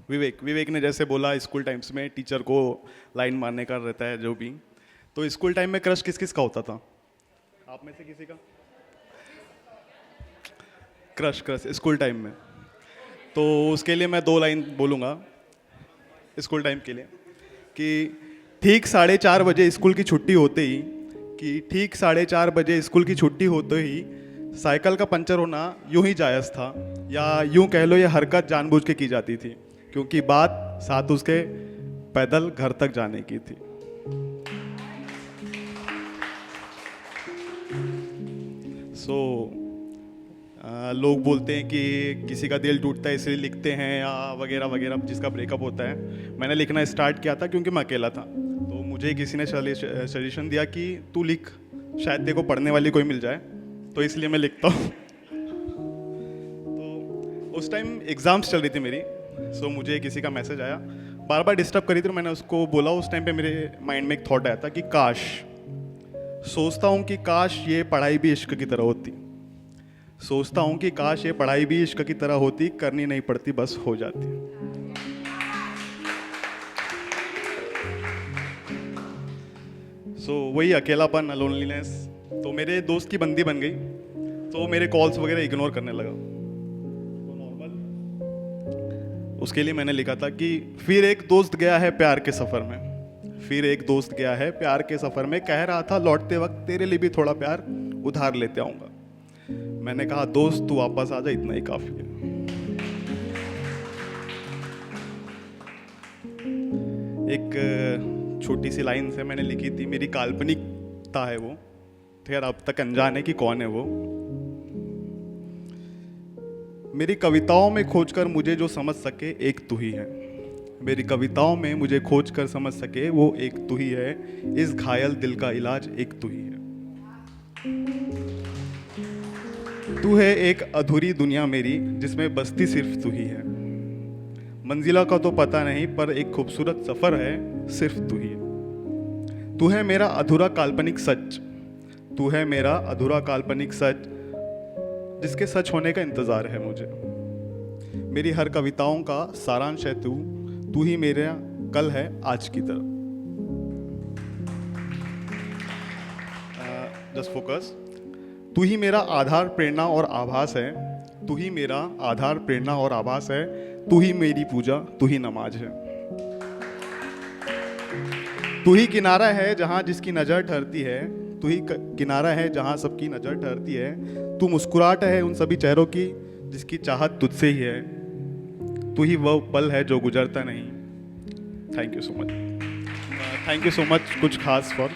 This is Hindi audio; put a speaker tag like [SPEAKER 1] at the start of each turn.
[SPEAKER 1] विवेक विवेक ने जैसे बोला स्कूल टाइम्स में टीचर को लाइन मारने का रहता है जो भी। तो स्कूल टाइम में क्रश किस किस का होता था? आप में से किसी का क्रश क्रश स्कूल टाइम में? तो उसके लिए मैं 2 लाइन बोलूँगा स्कूल टाइम के लिए कि ठीक 4:30 बजे स्कूल की छुट्टी होते ही कि ठीक 4:30 बजे स्कूल की छुट्टी होते ही साइकिल का पंचर होना यूं ही जायज़ था, या यूं कह लो ये हरकत जानबूझ के की जाती थी, क्योंकि बात साथ उसके पैदल घर तक जाने की थी। सो लोग बोलते हैं कि किसी का दिल टूटता है इसलिए लिखते हैं या वगैरह वगैरह, जिसका ब्रेकअप होता है। मैंने लिखना स्टार्ट किया था क्योंकि मैं अकेला था, तो मुझे किसी ने सजेशन दिया कि तू लिख, शायद तेरे को पढ़ने वाली कोई मिल जाए, तो इसलिए मैं लिखता हूँ। तो उस टाइम एग्ज़ाम्स चल रही थी मेरी, सो मुझे किसी का मैसेज आया, बार बार डिस्टर्ब करी थी, तो मैंने उसको बोला। उस टाइम पे मेरे माइंड में एक थॉट आया था कि काश, सोचता हूँ कि काश ये पढ़ाई भी इश्क की तरह होती, सोचता हूँ कि काश ये पढ़ाई भी इश्क की तरह होती, करनी नहीं पड़ती बस हो जाती। वही अकेलापन, लोनलीनेस। तो मेरे दोस्त की बंदी बन गई, तो मेरे कॉल्स वगैरह इग्नोर करने लगा। तो नॉर्मल, उसके लिए मैंने लिखा था कि फिर एक दोस्त गया है प्यार के सफ़र में, फिर एक दोस्त गया है प्यार के सफ़र में, कह रहा था लौटते वक्त तेरे लिए भी थोड़ा प्यार उधार लेते आऊँगा। मैंने कहा दोस्त तू वापस आ जा, इतना ही काफ़ी है। एक छोटी सी लाइन से मैंने लिखी थी, मेरी काल्पनिकता है वो, खैर अब तक अनजान है कि कौन है वो। मेरी कविताओं में खोजकर मुझे जो समझ सके एक तू ही है, मेरी कविताओं में मुझे खोजकर समझ सके वो एक तू ही है, इस घायल दिल का इलाज एक तू ही है। तू है एक अधूरी दुनिया मेरी जिसमें बसती सिर्फ तू ही है, मंजिला का तो पता नहीं पर एक खूबसूरत सफर है सिर्फ तू ही है। तू है मेरा अधूरा काल्पनिक सच, तू है मेरा अधूरा काल्पनिक सच, जिसके सच होने का इंतजार है मुझे। मेरी हर कविताओं का सारांश है तू, तू ही मेरा कल है आज की तरह। Just focus. तू ही मेरा आधार, प्रेरणा और आभास है, तू ही मेरा आधार, प्रेरणा और आभास है, तू ही मेरी पूजा, तू ही नमाज है। तू ही किनारा है जहां जिसकी नजर ठहरती है, तू ही किनारा है जहां सबकी नजर ठहरती है, तू मुस्कुराहट है उन सभी चेहरों की जिसकी चाहत तुझसे ही है, तू ही वह पल है जो गुजरता नहीं। Thank you so much, thank you so much कुछ खास फॉर